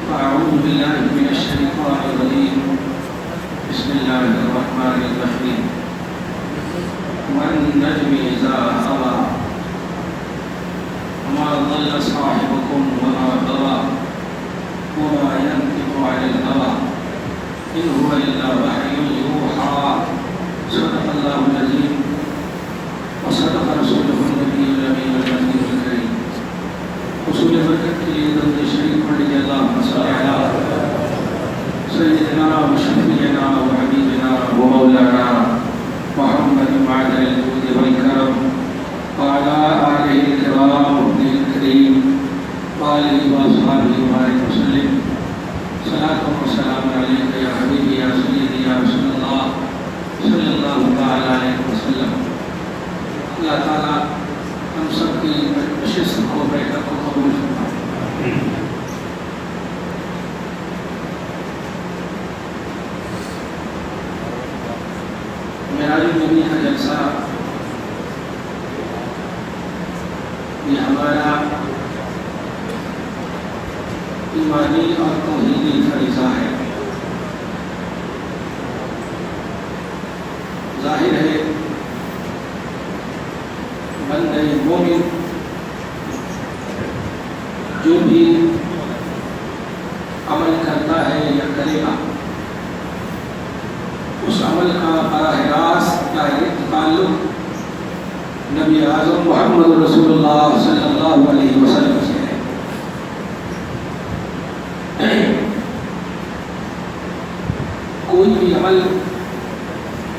أعوذ بالله من الشيطان الرجيم بسم الله الرحمن الرحيم والنجم إذا هوى وما ضل صاحبكم وما غوى وما ينطق عن الهوى إن هو إلا وحي يوحى صدق الله العظيم وصدق رسوله النبي الأمين المهدي الكريم حصول برکت کے لیے درود شریف پڑھ لیجیے اللہم صل علی سیدنا وشفیعنا وحبیبنا ومولانا محمد معدن الجود والکرم وعلى آلہ الکرام وابنہ الکریم وآلہ واصحابہ وبارک وسلم صلاۃ و سلام علیک یا حبیبی یا سیدی یا رسول اللہ صلی اللہ تعالی علیہ وسلم۔ اللہ تعالیٰ ہم سب کی نشست کو بیٹھک کو قبول فرمائے۔ معراج النبی کا جلسہ یہ ہمارا ایمانی اور توحیدی فریضہ ہے۔ ظاہر ہے بندہ مومن جو بھی عمل کرتا ہے یا کرے گا اس عمل کا براہ راست ڈائریکٹ تعلق نبی اعظم محمد رسول اللہ صلی اللہ علیہ وسلم سے ہے۔ کوئی بھی عمل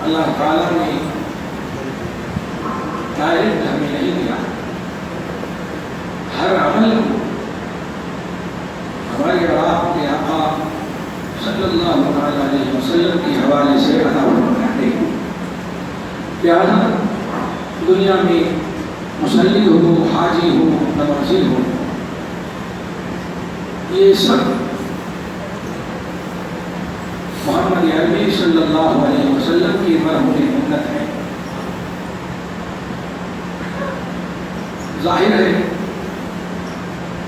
اللہ تعالیٰ نے ڈائریکٹ ہمیں نہیں دیا، ہر عمل کو ہمارے آپ کے آقا صلی اللہ علیہ وسلم کے حوالے سے عطا فرماتے ہیں۔ لہٰذا دنیا میں مصلی ہو، حاجی ہو، نمازی ہو، یہ سب محمد عربی صلی اللہ علیہ وسلم کی مرحوم امت ہے۔ ظاہر ہے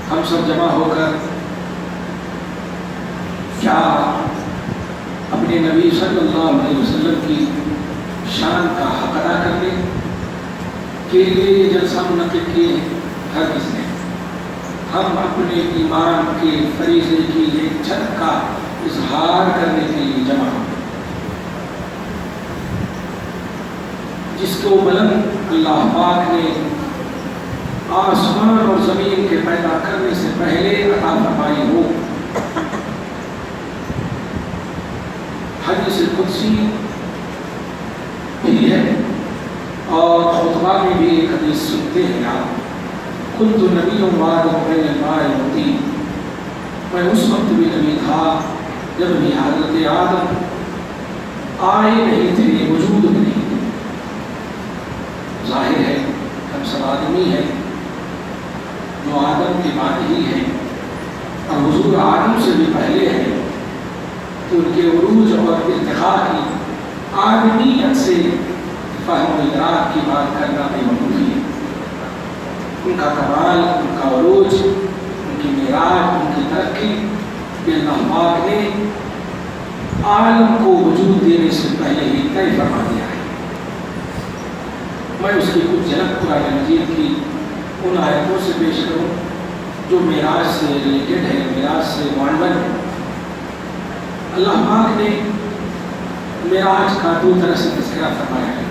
ہم سب جمع ہو کر کیا اپنے نبی صلی اللہ علیہ وسلم کی شان کا حق ادا کرنے کے لیے یہ جلسہ منعقد کیے ہر کس نے؟ ہم اپنے ایمان کے فریضے کی ایک چھت کا اظہار کرنے کے لیے جمع ہو، جس کو بلند اللہ پاک نے آسمان اور زمین کے پیدا کرنے سے پہلے عطا فرمائی ہو۔ حدیث قدسی بھی ہے اور خطبہ میں بھی ایک حدیث سنتے ہیں آپ، کنت نبی وآدم بین الماء والطین، میں اس وقت بھی نبی تھا جب بھی حضرت آدم آئے نہیں تھے، وجود میں نہیں تھے۔ ظاہر ہے ہم سب آدمی ہیں جو آدم کے بعد ہی ہیں اور حضور آدم سے بھی پہلے ہیں، تو ان کے عروج اور ارتقاء کی آدمیت سے فہم و ادراک کی بات کرنا بے وقوفی ہے۔ ان کا کمال، ان کا عروج، ان کی معراج، ان کی ترقی کہ اللہ پاک نے عالم کو وجود دینے سے پہلے ہی طے فرما دیا ہے۔ میں اس کی کچھ جھلک قرآن مجید کی ان آیتوں سے پیش کروں جو معراج سے ریلیٹڈ ہے، معراج سے معلوم ہے۔ اللہ پاک نے معراج کا دو طرح سے تذکرہ فرمایا ہے،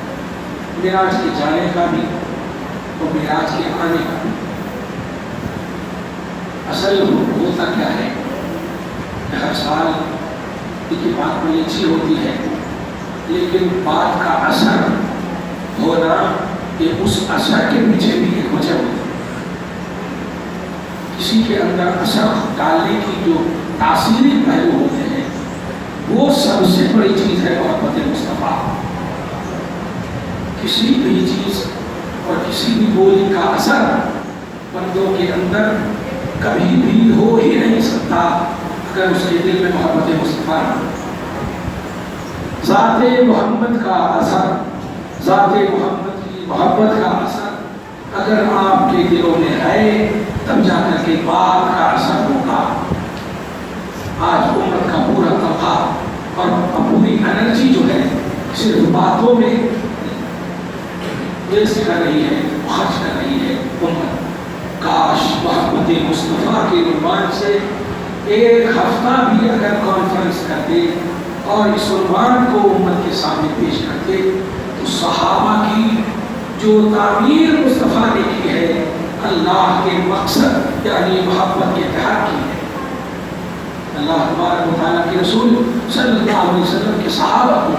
معراج کے جانے کا بھی اور معراج کے آنے کا بھی۔ اصل ہوتا کیا ہے؟ ہر سال کی بات بڑی اچھی ہوتی ہے، لیکن بات کا اثر ہونا کہ اس اثر کے پیچھے بھی ایک وجہ ہوتی ہے۔ کسی کے اندر اثر ڈالنے کی جو تاثیری پہلو ہوتے ہیں وہ سب سے بڑی چیز ہے محبت مصطفیٰ۔ کسی بھی چیز اور کسی بھی بولی کا اثر بندوں کے اندر کبھی بھی ہو ہی نہیں سکتا اگر اس کے دل میں محبت مصطفیٰ نہ ہو۔ ذات محمد کا اثر، ذات محمد کی محبت کا اثر اگر آپ کے دلوں میں ہے تب جا کر کے بات کا اثر ہوگا۔ آج امت کا پورا طبقہ اور پوری انرجی جو ہے صرف باتوں میں ویسٹ کر رہی ہے، خرچ کر رہی ہے امت۔ کاش محبت مصطفیٰ کے عنوان سے ایک ہفتہ بھی اگر کانفرنس کرتے اور اس عنوان کو امت کے سامنے پیش کرتے تو صحابہ کی جو تعبیر مصطفیٰ نے کی ہے اللہ کے مقصد یعنی محبت کے تحت کی ہے۔ اللہ تبارک و تعالیٰ کے رسول صلی اللہ علیہ وسلم کے صحابہ کو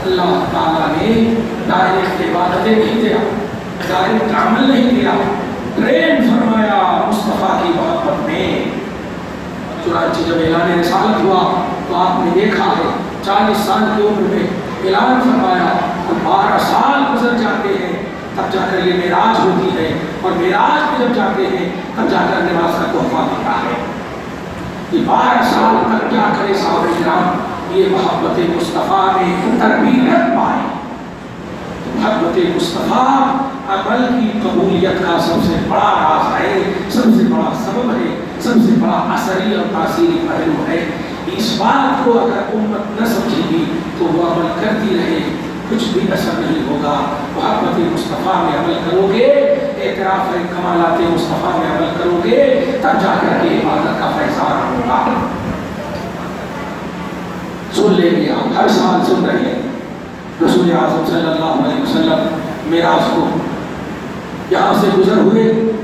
اللہ تعالیٰ نے ڈائریکٹ عبادتیں نہیں دیا، ڈائریکٹ عمل نہیں دیا، ٹرین فرمایا مصطفیٰ کی محبت میں۔ چنانچہ جب اعلان رسالت ہوا تو آپ نے دیکھا ہے 40 سال کی عمر میں اعلان فرمایا تو 12 سال گزر جاتے ہیں تب جا کر یہ معراج ہوتی ہے، اور معراج میں جب جاتے ہیں تب جا کر نماز کا تحفہ ملتا ہے۔ یہ 12 سال تک کیا کرے صحابہ کرام، یہ محبت مصطفیٰ میں تربیت پائے۔ محبت مصطفیٰ عمل کی قبولیت کا سب سے بڑا راز ہے، سب سے بڑا سبب ہے، سب سے بڑا اثری اور تاثیری پہلو ہے۔ اس بات کو اگر امت نہ سمجھے گی تو وہ عمل کرتی رہے، کچھ بھی اثر نہیں ہوگا۔ محبت مصطفیٰ میں عمل کرو گے، اعتراف کمالات مصطفیٰ میں عمل کرو گے، تب جا کر کے عبادت کا فیضان ہوگا۔ سن لیں گے آپ، ہر سال سن رہے ہیں رسول اعظم صلی اللہ علیہ وسلم معراج کو یہاں سے گزر ہوئے،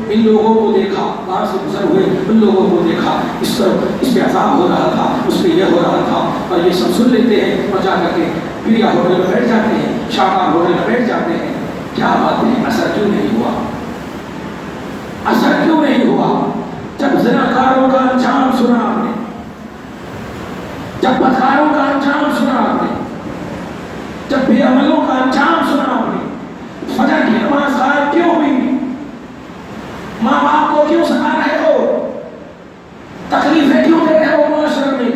ان لوگوں کو دیکھا، وہاں سے گزر ہوئے ان لوگوں کو دیکھا، اس پہ عذاب ہو رہا تھا، اس پہ یہ ہو رہا تھا، اور یہ سب سن لیتے ہیں اور جا کر کے پریا ہوٹل میں بیٹھ جاتے ہیں، شاہکار ہوٹل میں بیٹھ جاتے ہیں۔ کیا بات ہے، اثر کیوں نہیں ہوا؟ اثر کیوں نہیں ہوا؟ جب زناکاروں کا انجام سنا آپ نے، جب بدکاروں کا انجام سنا آپ نے، جب بے عملوں کا انجام سنا آپ نے، فجر کی نماز غائب کیوں ہوئی؟ ماں باپ کو کیوں ستا رہے ہو؟ تکلیفیں کیوں دے رہے ہو معاشرے میں؟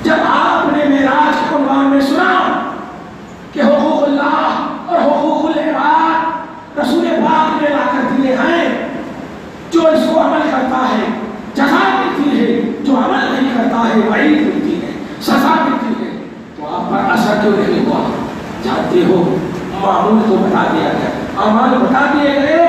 جب آپ نے معراج کے عنوان میں سنا کہ حقوق اللہ اور حقوق العباد رسول پاک نے لا کر دیے ہیں، جو اس کو عمل کرتا ہے جزا ملتی ہے، جو عمل نہیں کرتا ہے وعید ملتی ہے، سزا ملتی ہے، تو آپ پر اثر کیوں نہیں ہوا؟ جانتے ہو معمول تو بتا دیا گیا، اعمال بتا دیے گئے،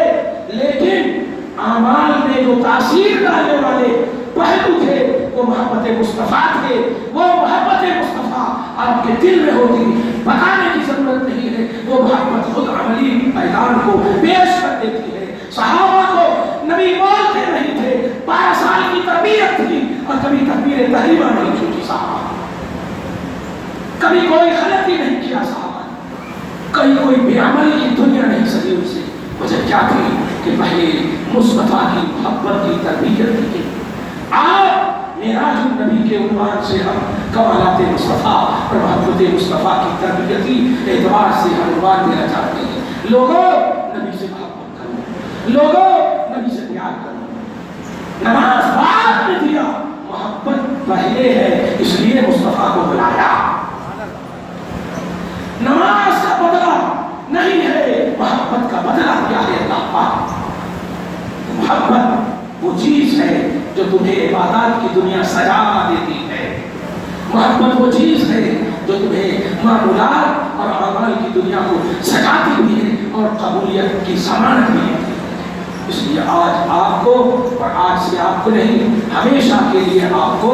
لیکن اعمال میں جو تاثیر ڈالنے والے پہلو تھے وہ محبت مصطفیٰ تھے۔ وہ محبت مصطفیٰ آپ کے دل میں ہوتی، بتانے کی ضرورت نہیں ہے، وہ محبت خود عملی میدان کو پیش کر دیتی ہے۔ صحابہ کو نبی بولتے نہیں تھے، 12 سال کی تربیت تھی اور کبھی تکبیر تحریمہ نہیں چھوٹی صحابہ، کبھی کوئی غلطی نہیں کیا صحابہ، کہیں کوئی بے عمل کی دنیا نہیں سکی ان سے۔ وجہ کیا تھی کہ پہلے مصطفیٰ کی محبت کی تربیت کی۔ آپ معراج النبی کے عنوان سے ہم کمالات مصطفیٰ اور محبت مصطفیٰ کی تربیتی اعتبار سے ہم عنوان دینا چاہتے ہیں۔ لوگوں نبی سے محبت کرو، لوگوں نبی سے پیار کرو۔ نماز بعد میں دیا، محبت پہلے ہے، اس لیے مصطفیٰ کو بلایا۔ نماز کا بدلہ نہیں ہے، محبت کا بدلہ کیا ہے اللہ پاک؟ محبت وہ چیز ہے جو تمہیں عبادات کی دنیا سجا دیتی ہے، محبت وہ چیز ہے جو تمہیں معمولات اور اعمال کی دنیا کو سجاتی بھی ہے اور قبولیت کی ضمانت بھی ہے۔ اس لیے آج آپ کو، اور آج سے آپ کو نہیں، ہمیشہ کے لیے آپ کو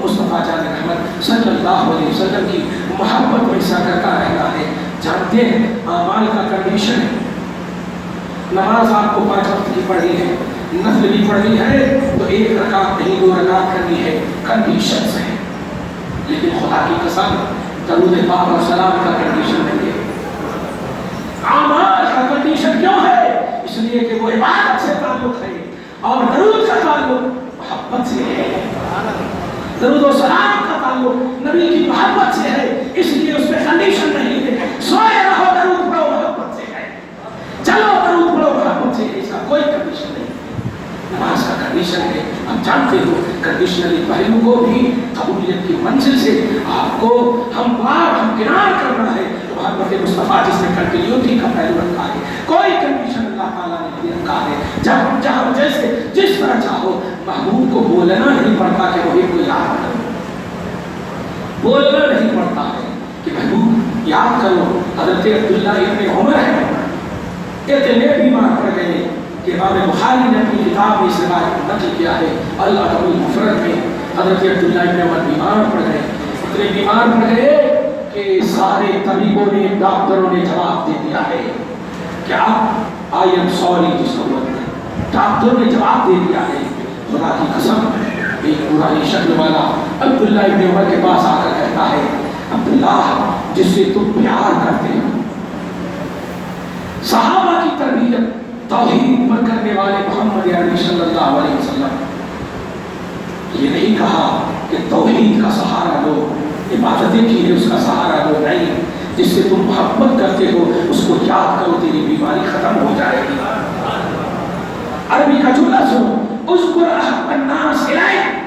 مصطفیٰ جان رحمت صلی اللہ علیہ وسلم کی محبت میں حصہ کرتا رہنا ہے۔ جانتے ہیں اعمال کا کنڈیشن ہے، نماز آپ کو 5 وقت کی پڑھنی ہے، نفل بھی پڑھنی ہے تو 1 رکعت نہیں 2 رکعت کرنی ہے، کنڈیشن سے ہے۔ لیکن خدا کی قسم درود پاک اور سلام کا کنڈیشن نہیں ہے، اعمال کا کنڈیشن کیوں ہے؟ اس لیے کہ وہ عبادت سے تعلق ہے اور درود کا تعلق محبت سے ہے، درود و سلام کا تعلق نبی کی محبت سے ہے، اس لیے اس میں کنڈیشن نہیں ہے سوئے رہو درود پڑھو محبت سے ہے، چلو درود پڑھو محبت سے ہے، اس کا کوئی کنڈیشن نہیں۔ نماز کا کنڈیشن ہے، آپ جانتے ہو کنڈیشنلی پہلو کو بھی قبولیت کی منزل سے آپ کو ہمکنار کرنا ہے۔ محبت مصطفیٰ جس نے کنٹینیوٹی کا پہلو رکھا ہے، کوئی کنڈیشن اللہ تعالیٰ نے نہیں رکھا ہے، جہاں جیسے جس طرح چاہو، محبوب کو بولنا نہیں پڑتا کہ وہی کو یاد رکھنا بولنا نہیں پڑتا ہے کہ محبوب یاد کرو حضرت عبداللہ ابن عمر ہے، اتنے بیمار پڑ گئے کہ امام بخاری نے اپنی کتاب میں اس روایت کو نقل کیا ہے الادب المفرد میں، حضرت عبداللہ ابن عمر بیمار پڑ گئے، اتنے بیمار پڑ گئے کہ سارے طبیبوں نے ڈاکٹروں نے جواب دے دیا ہے کہ آپ آئی ایم سوری کی ضرورت ہے، ڈاکٹروں نے جواب دے دیا ہے، خدا کی قسم ایک پرانی شکل والا عبداللہ ابن عمر کے پاس آ کر کہتا ہے عبداللہ جس سے تم پیار کرتے ہو، صحابہ کی تربیت توحید پر کرنے والے محمد عربی صلی اللہ علیہ وسلم یہ نہیں کہا کہ توحید کا سہارا لو، عبادتیں کی ہے اس کا سہارا لو، نہیں، جس سے تم محبت کرتے ہو اس کو یاد کرو تیری بیماری ختم ہو جائے گی۔ عربی کا جملہ سنو، اذکر احب الناس الیک،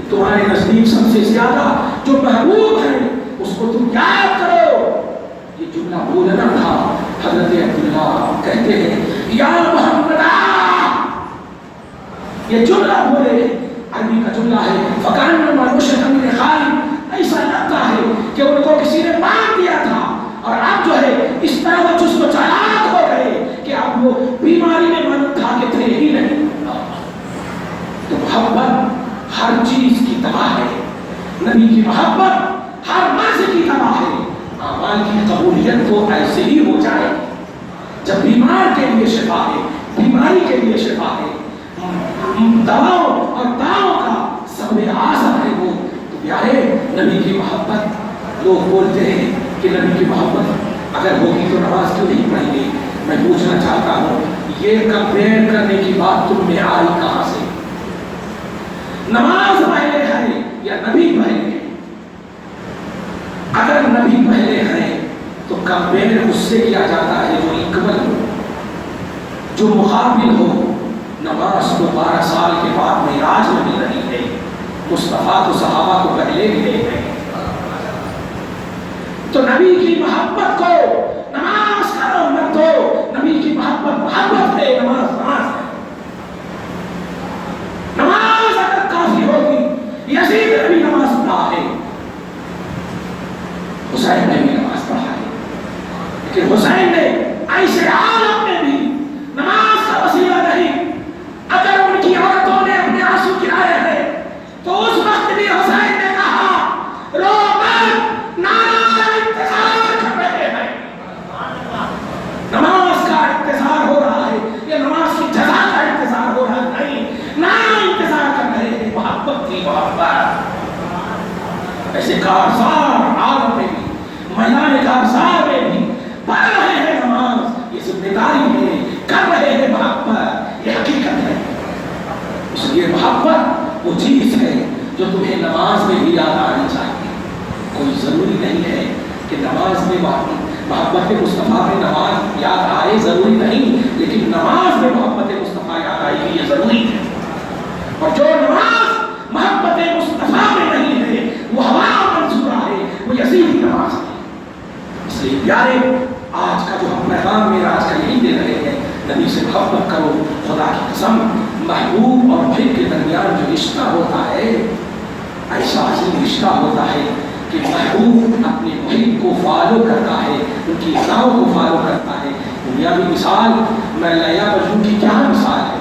تمہارے نزدیک سب سے زیادہ جو محبوب ہے اس کو تم یاد کرو، یہ جملہ بولنا تھا۔ حضرت عبداللہ کہتے ہیں یا محمد، یہ جملہ بولے، عربی کا جملہ ہے فکانما نشط من خالد، ایسا لگتا ہے کہ ان کو کسی نے باندھ دیا تھا اور اب جو ہے اس طرح وہ جسم و چالاک ہو گئے کہ اب وہ بیماری میں من تھا کہ تھے ہی نہیں۔ تو محبت ہر چیز کی دوا ہے، نبی کی محبت ہر مرض کی دوا ہے۔ اعمال کی قبولیت تو ایسے ہی ہو جائے جب بیمار کے لیے شفا ہے، بیماری کے لیے شفا ہے، دواؤں اور داؤں کا سب اعظم ہے وہ۔ تو پیارے نبی کی محبت، لوگ بولتے ہیں کہ نبی کی محبت اگر ہوگی تو نماز کیوں نہیں پڑھیں گے؟ میں پوچھنا چاہتا ہوں یہ کمپیئر کرنے کی بات تم میں آئی کہاں سے؟ نماز پہلے ہے یا نبی پہلے ہے؟ اگر نبی پہلے ہیں تو کمپیئر اس سے کیا جاتا ہے جو اکمل ہو، جو مقابل ہو۔ نماز تو 12 سال کے بعد معراج میں مل رہی ہے، مصطفیٰ تو صحابہ کو پہلے ملے ہیں۔ تو نبی کی محبت کو نماز کا نام مت دو، نبی کی محبت محبت ہے، نماز نماز ہے۔ نماز اگر کافی ہوگی، یزید نے بھی نماز پڑھا ہے، حسین نے بھی نماز پڑھا ہے، لیکن حسین نے ایسے عالم میں بھی نماز کا وسیلہ نہیں، اگر ان کی عورتوں نے اپنے آنسو گرائے ہیں تو اس وقت بھی حسین نے کہا رو مت، نانا انتظار کر رہے ہیں، نماز کا انتظار ہو رہا ہے، یہ نماز کی جزا کا انتظار ہو رہا نہیں، نانا انتظار کر رہے ہیں۔ محبت کی محبت ایسے کارسار عالم میں بھی، میدان کارسار میں بھی پڑھ رہے ہیں نماز، یہ ذمہ داری ہے، کر رہے ہیں محبت، یہ حقیقت ہے۔ اس لیے محبت وہ چیز ہے جو تمہیں نماز میں بھی یاد آنی چاہیے۔ کوئی ضروری نہیں ہے کہ نماز میں محبت مصطفیٰ میں نماز یاد آئے، ضروری نہیں، لیکن نماز میں محبت مصطفیٰ یاد آئے گی، یہ ضروری ہے۔ اور جو نماز محبت مصطفیٰ میں نہیں ہے وہ ہوا منصورہ ہے، وہ یزیدی نماز ہے۔ اس لیے پیارے آج کا جو ہم پیغام معراج کا یہی دے رہے ہیں، نبی سے محبت کرو۔ خدا کی قسم محبوب اور محب کے درمیان جو رشتہ ہوتا ہے ایسا عظیم رشتہ ہوتا ہے کہ محبوب اپنے محب کو فالو کرتا ہے، ان کی اطاعت کو فالو کرتا ہے۔ دنیاوی مثال میں لیلا مجنون کی کیا مثال ہے؟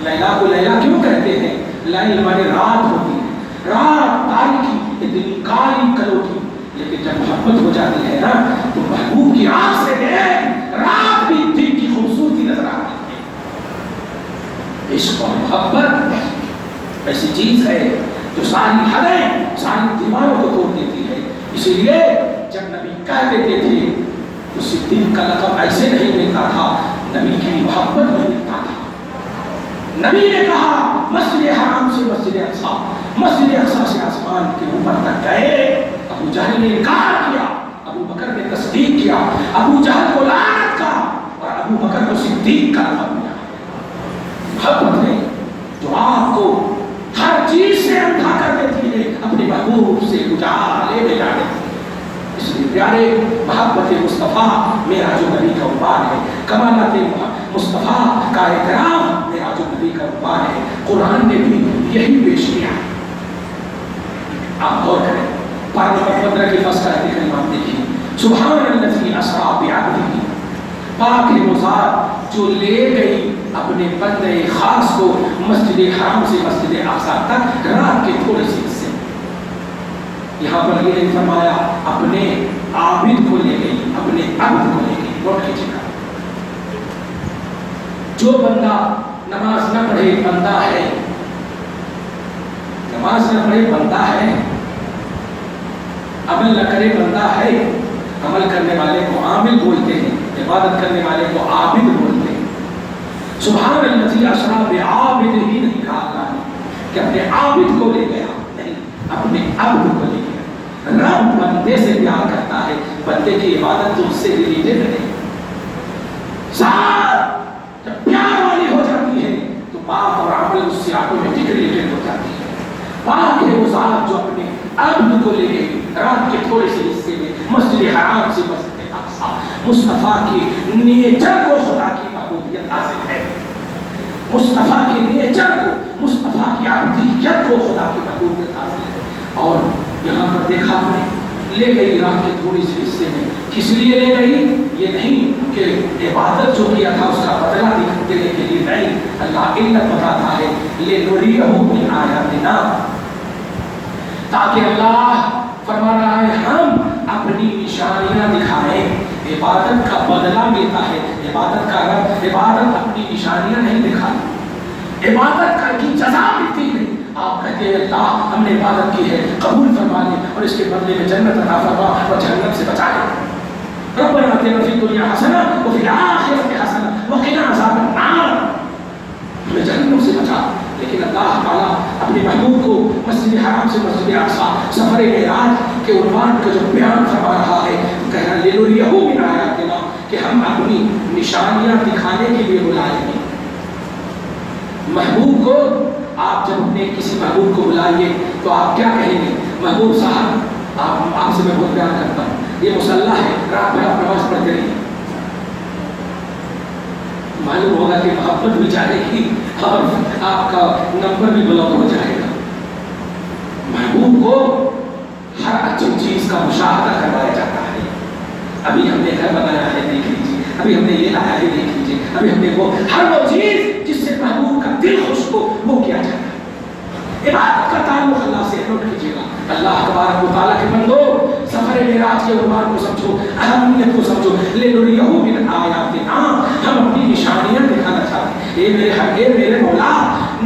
لیلا کو لیلا کیوں کہتے ہیں؟ لیل مانے رات ہوتی ہے، رات تاریکی، اتنی کالی کلوٹی، لیکن جب محبت ہو جاتی ہے نا تو محبوب کی آنکھ سے رات بھی دن کی خوبصورتی نظر آتی ہے۔ عشق اور محبت ایسی چیز ہے جو ساری حدیں، ساری دیواروں کو توڑ دیتی ہے۔ اسی لیے جب نبی کہہ دیتے تھے تو صدیق کا لقب ایسے نہیں ملتا تھا، نبی کی محبت میں ملتا تھا۔ نبی نے کہا مسجد حرام سے مسجد اقصی، مسجد اقصی سے آسمان کے اوپر تک گئے۔ ابو جہل نے انکار کیا، ابو بکر نے تصدیق کیا، ابو جہل کو لعنت کا اور ابو بکر کو صدیق کا لقب ملا۔ محبت ہے جو آپ کو ہر چیز سے اندھا کر دیتی ہے، اپنے محبوب سے اجالے لے جا دیتی ہے۔ اس لیے پیارے محبت مصطفیٰ معراج النبی کا عنوان ہے، کمالات مصطفیٰ کا احترام معراج النبی کا عنوان ہے۔ قرآن نے بھی یہی پیش کیا۔ آپ غور کریں، पारा नंबर 15 की फर्स्ट आयत करीमा देखिए, सुभानल्लज़ी असरा बिअब्दिही, पाक है वो ज़ात जो ले गई अपने बंदे खास को मस्जिद हराम से मस्जिद अक़सा तक रात के थोड़े से हिस्से। यहाँ पर ये नहीं फरमाया अपने आबिद को ले गई, अपने अब्द को ले गई। नोट कीजिएगा, जो बंदा नमाज न पढ़े बंदा है, नमाज न पढ़े बंदा है, अमल न करे बंदा है। अमल करने वाले को आमिल बोलते हैं, इबादत करने वाले को आबिद बोलते हैं। सुभानल्लज़ी असरा बिअब्दिही नहीं कहा अल्लाह ने कि अपने आबिद को ले गया, नहीं, अपने अब्द को ले गया। रब बंदे से प्यार करता है, बंदे की इबादत तो उससे रिलेटेड है। जब प्यार वाली हो जाती है तो बात और अमल उससे ऑटोमेटिक रिलेटेड हो जाती है। पाक है वो ज़ात जो अपने अब्द को ले गई रात के थोड़े से हिस्से में मस्जिद हराम से मस्जिद अक़सा। मुस्तफ़ा की नेचर को खुदा की महबूबियत हासिल है, मुस्तफ़ा के नेचर को, मुस्तफ़ा की अब्दियत को खुदा की महबूबियत हासिल है। और यहाँ पर देखा आपने ले गई रात के थोड़े से हिस्से में, किस लिए ले गई? ये नहीं कि इबादत जो किया था उसका बदला देने के लिए नहीं, अल्लाह इल्लत बताता है लिनुरियहु मिन आयातिना, ताकि अल्लाह फरमा रहा है हम अपनी निशानियां दिखाएं। इबादत का बदला मिलता है, इबादत का रब, इबादत अपनी निशानियां नहीं दिखाती, इबादत का की जज़ा मिलती है। आप कहते हैं अल्लाह हमने इबादत की है, कबूल फरमा ले और इसके बदले में जन्नत अता फरमा और जहन्नम से बचा ले। रब्बना आतिना फिद दुनिया हसना व फिल आखिरति हसना व क़िना अज़ाबन नार, हमें जहन्नम से बचा। लेकिन अल्लाह ताला अपने महबूब को मस्जिद हराम से मस्जिद अक़सा सफ़र मेराज के उन्वान का जो बयान फरमा रहा है, कह रहा है लिनुरियहु मिन आयातिना, कि हम अपनी निशानियां दिखाने के लिए बुलाएंगे। महबूब को आप जब अपने किसी महबूब को बुलाइए तो आप क्या कहेंगे? महबूब साहब आपसे मैं बहुत प्यार करता हूँ, ये मुसल्ला है, रात भर आप नमाज पढ़ते रहिए। मालूम होगा कि मोहब्बत भी जाएगी और आपका नंबर भी ब्लॉक हो जाएगा। महबूब को हर अच्छी चीज का मुशाहदा करवाया जाता है। अभी हमने घर बनाया है, देख लीजिए, अभी हमने ये लाया है, देख लीजिए, अभी हमने वो हर वो चीज जिससे महबूब का दिल खुश हो वो किया जाता है। इबादत का ताल्लुक अल्लाह से, नोट कीजिएगा। अल्लाह तबारक व तआला के बंदो, सफर मेराज के उन्वान को समझो, अहमियत को समझो। लिनुरियहु मिन आयातिना, हम अपनी निशानियां दिखाना चाहते हैं। ये मेरे हक, ये मेरे मौला,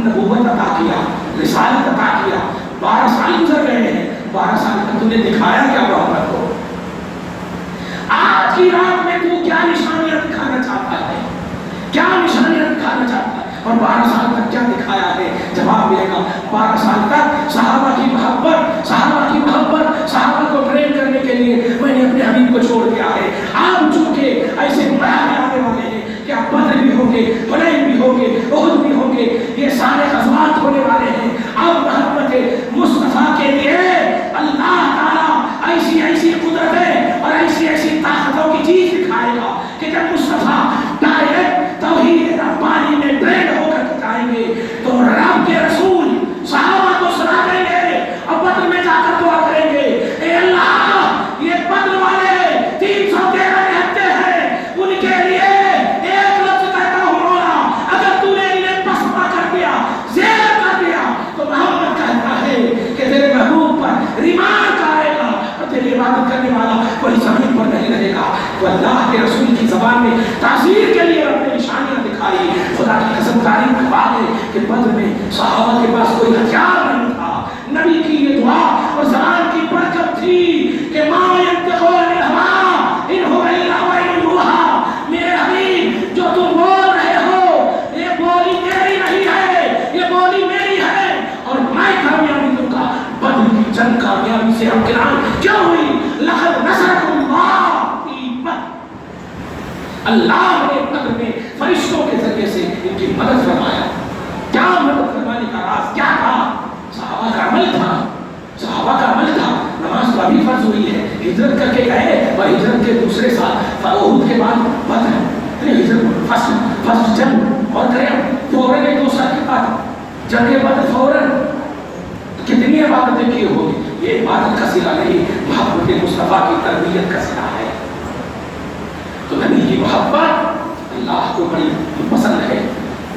नबूवत अता किया, रिसालत अता किया, 12 साल गुजर गए हैं, 12 साल तक तुमने दिखाया क्या मोहम्मद को? आज की रात में तू क्या निशानियां दिखाना चाहता है? क्या निशानियां दिखाना चाहता है? और 12 साल तक क्या दिखाया है? जवाब मिलेगा 12 साल तक सहाबा की मोहब्बत, सहाबा की मोहब्बत, सहाबा को प्रेम करने के लिए मैंने अपने हबीब को छोड़ दिया है। आप चूंकि ऐसे मराहल आने वाले हैं कि आप बद्र भी होंगे, हुनैन भी होंगे, उहद भी होंगे, ये सारे ग़ज़वात होने वाले हैं। अब मोहब्बत मुस्तफ़ा के लिए अल्लाह ताला ऐसी ऐसी कुदरतें और ऐसी ऐसी ताकतों की चीज दिखाएगा कि जब मुस्तफ़ा डायरेक्ट तौहीद रब्बानी में ट्रेंड होकर जाएंगे तो रब के रसूल सहाबा को सुना देंगे और बद्र में जाकर दुआ करेंगे, ए अल्लाह ये बद्र वाले 313 निहत्ते हैं, उनके लिए एक लफ्ज़ कहता हूँ मौला, अगर तूने इन्हें पसपा कर दिया, ज़ेर कर दिया, तो मोहम्मद कहता है कि तेरे महबूब पर रिमांड आएगा और तेरी इबादत करने वाला कोई जमीन पर नहीं रहेगा। तो अल्लाह के रसूल की ज़बान में तासीर के लिए अपने निशानियां दिखाई। खुदा की कसम, तारीफ की बात है कि बद्र में सहाबा के पास कोई हथियार नहीं था। नबी की ये दुआ और ज़बान की बरकत थी कि मा यंतिक़ु अनिल हवा इन हुवा इल्ला वह्युन यूहा, मेरे हबीब जो तुम बोल रहे हो ये बोली मेरी नहीं है, ये बोली मेरी है और मैं कामयाबी दूंगा। बद्र की जंग कामयाबी से हमकिनार क्यों हुई? लक़द नसरकुमुल्लाह फी बद्र, अल्लाह ने बद्र में फरिश्तों के जरिए से इनकी मदद फरमाया। क्या मदद फरमाने का राज क्या था? सहाबा का अमल था, सहाबा का अमल था। नमाज तो अभी फर्ज हुई है, हिजरत करके गए और हिजरत के दूसरे साल उहद के बाद बद्र, हिजरत फर्स्ट जंग और करें फौरन एक दूसरा के बाद जंग बद्र फौरन कितनी इबादतें की होगी। ये इबादत का सिला नहीं, मोहब्बत मुस्तफ़ा की तरबियत का सिला है। तो नबी की मोहब्बत अल्लाह को बड़ी पसंद है,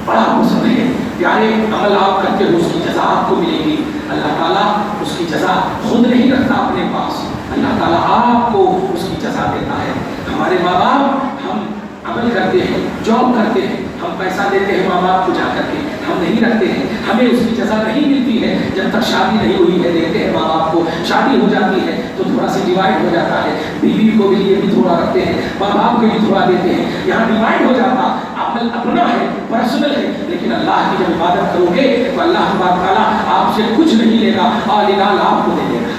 बड़ा पसंद है। प्यारे अमल आप करते हो उसकी जज़ा आपको मिलेगी। अल्लाह ताला उसकी जज़ा खुद नहीं रखता अपने पास, अल्लाह ताला आपको उसकी जज़ा देता है। हमारे माँ बाप, हम अमल करते हैं, जॉब करते हैं, हम पैसा देते हैं माँ बाप को जा करके, हम नहीं रखते हैं, हमें उसकी जज़ा नहीं मिलती है जब तक शादी नहीं हुई है। देते हैं माँ बाप को, शादी हो जाती है तो थोड़ा सा डिवाइड हो जाता है, बीवी को भी लिए भी थोड़ा रखते हैं, माँ बाप को भी थोड़ा देते हैं, यहाँ डिवाइड हो जाता। अमल अपना है, पर्सनल है, लेकिन अल्लाह की जब इबादत करोगे तो अल्लाह ताला आपसे कुछ नहीं लेगा, आलिनाल आपको दे देगा।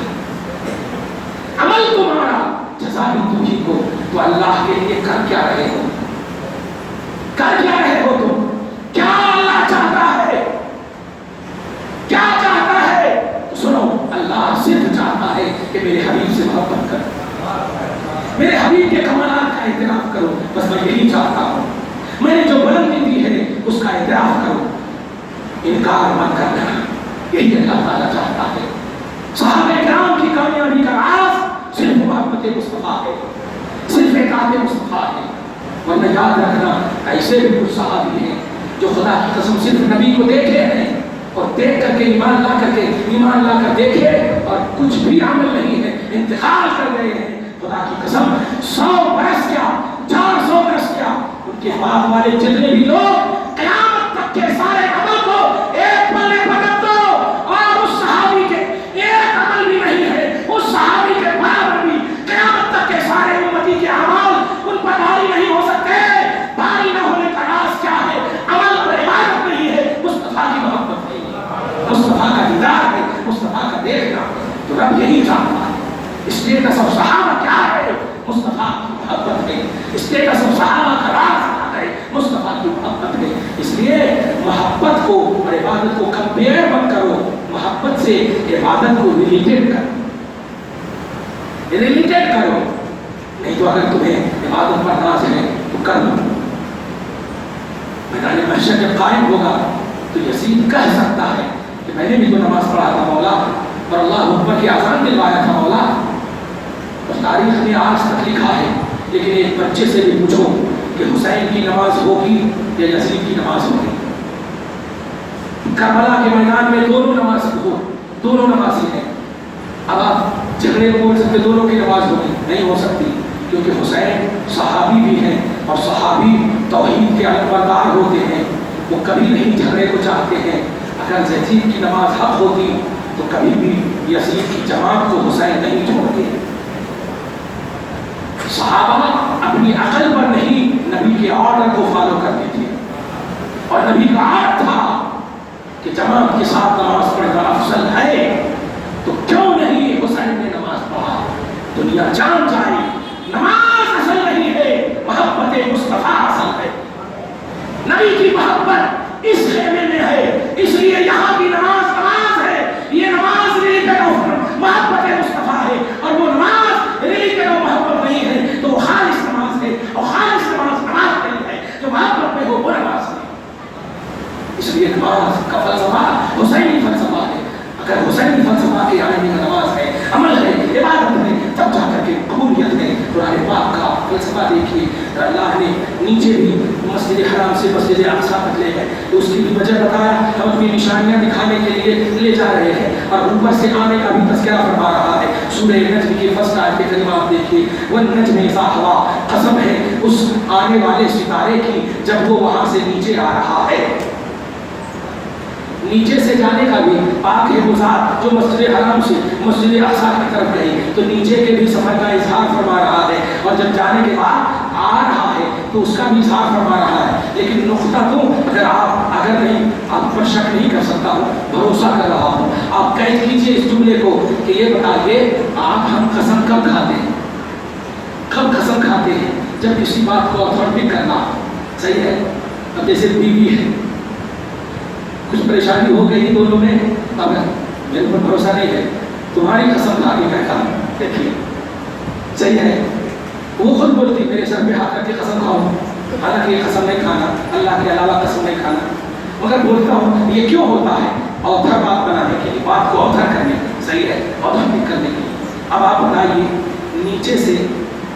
अमल तुम्हारा, जज़ा भी तुम्ही को, तो अल्लाह के लिए कर क्या रहे हो, कर क्या रहे हो तुम? क्या अल्लाह चाहता है, क्या चाहता है? तो सुनो, अल्लाह सिर्फ चाहता है कि मेरे हबीब से मोहब्बत करो, मेरे हबीब के कमालात का इतराफ करो। बस मैं यही चाहता हूँ, मैंने जो बुलंदी दी है उसका इतराफ करो, इनकार मत करना। यही अल्लाह ताला चाहता है। सहाबा किराम की कामयाबी का राज सिर्फ मोहब्बत मुस्तफा है, सिर्फ इताअत मुस्तफा है। वरना याद रखना, ऐसे भी कुछ सहाबी हैं जो खुदा की कसम सिर्फ नबी को देखे हैं और देख करके ईमान ला कर देखे और कुछ भी अमल नहीं है, इंतकाल कर गए हैं। खुदा की कसम 100 बरस क्या, 400 बरस क्या, उनके बाद वाले जितने भी लोग क़यामत तक के सारे अमल को एक पल्ले पर रख दो और उस सहाबी के एक अमल भी नहीं है, उस सहाबी के बराबर भी क़यामत तक के सारे उम्मती के अमल उन पर भारी नहीं हो सकते। भारी न होने का राज क्या है? अमल और इबादत नहीं है, मुस्तफा की मोहब्बत नहीं है, मुस्तफा का दीदार है, मुस्तफा का देखना। तो रब यही चाहता है। स्टेटस ऑफ सहाबा क्या है? मुस्तफा की मोहब्बत है। स्टेटस ऑफ सहाबा का राज क्या है? मुस्तफा की मोहब्बत है। इसलिए मोहब्बत को और इबादत को कंपेयर मत करो, मोहब्बत से इबादत को रिलेटेड करो, रिलेटेड करो। नहीं तो अगर तुम्हें इबादत पर नाज है तो कर लो। मैदान महशर जब कायम होगा तो यजीद कह सकता है कि मैंने भी तो नमाज पढ़ा था मौला, और अल्लाह अकबर की आज़ान दिलवाया था मौला। और तारीख में आज तक लिखा है, लेकिन एक बच्चे से भी पूछो कि हुसैन की नमाज होगी या यजीद की नमाज होगी। करबला के मैदान में दोनों नमाज हो, दोनों नमाजी हैं। अब आप झगड़े को बोल सकते दोनों की नमाज होगी, नहीं हो सकती, क्योंकि हुसैन सहाबी भी हैं और सहाबी तौहीद के अलमबरदार होते हैं, वो कभी नहीं झगड़े को चाहते हैं। अगर यजीद की नमाज हक होती तो कभी भी यजीद की जमात को हुसैन नहीं छोड़ते। सहाबा अपनी अकल पर नहीं नबी के ऑर्डर को फॉलो करते थे, और नबी का आर्ट था कि जमात के साथ नमाज पढ़ना अफजल है, तो क्यों नहीं हुसैन ने नमाज पढ़ा। दुनिया जान जाए नमाज असल नहीं है, मोहब्बत मुस्तफा असल है। नबी की मोहब्बत इस खेमे में है, इसलिए यहाँ की नमाज नमाज है। ये नमाज रिलेटेड मोहब्बत मुस्तफा है, और वो नमाज रिलेटेड मोहब्बत नहीं है तो वो खालिस नमाज है, और खालिस नमाज नहीं है जो मोहब्बत में हो, वो नमाज है। इसलिए नमाज का फलसफा हुसैनी फलसफा है। अगर हुसैनी फलसफा के आने का नमाज है, अमल है, इबादत है, तब जाकर के कबूलियत है। कुरान पाक का फलसफा देखिए, अल्लाह ने नीचे भी मस्जिद हराम से मस्जिद अक़सा तक ले गए, तो उसकी भी वजह बताया। हम अपनी निशानियां दिखाने के लिए ले जा रहे हैं, और ऊपर से आने का भी तज़किरा फरमा रहा है। सूरह नज्म की फर्स्ट आयत के करीब आप देखिए, वन्नज्मि इज़ा हवा, कसम है उस आने वाले सितारे की जब वो वहां से नीचे आ रहा है। नीचे से जाने का भी पाक है गुज़ार जो मस्जिद हराम से मस्जिद अक़सा की तरफ गई, तो नीचे के भी सफर का इजहार फरमा रहा है, और जब जाने के बाद आ रहा है तो उसका भी इजहार फरमा रहा है। लेकिन नुक्ता तो अगर नहीं, आप पर शक नहीं कर सकता हूँ, भरोसा कर रहा हूँ, आप कैद कीजिए इस जुमले को कि ये बताइए आप हम कसम कब खाते हैं, कब कसम खाते हैं? जब किसी बात को अथॉरिटी करना सही है। अब जैसे बीवी है, कुछ परेशानी हो गई दोनों में, अब मेरे पर भरोसा नहीं है, तुम्हारी कसम खा के कहता हूँ, देखिए सही है। वो खुद बोलती मेरे सर पे हाथ करके कसम खाओ, हालांकि ये कसम नहीं खाना, अल्लाह के अलावा कसम नहीं खाना, मगर बोलता हूँ ये क्यों होता है? ऑथर बात बनाने के लिए, बात को ऑथर करने के लिए, सही है, ऑथर अब आप बताइए, नीचे से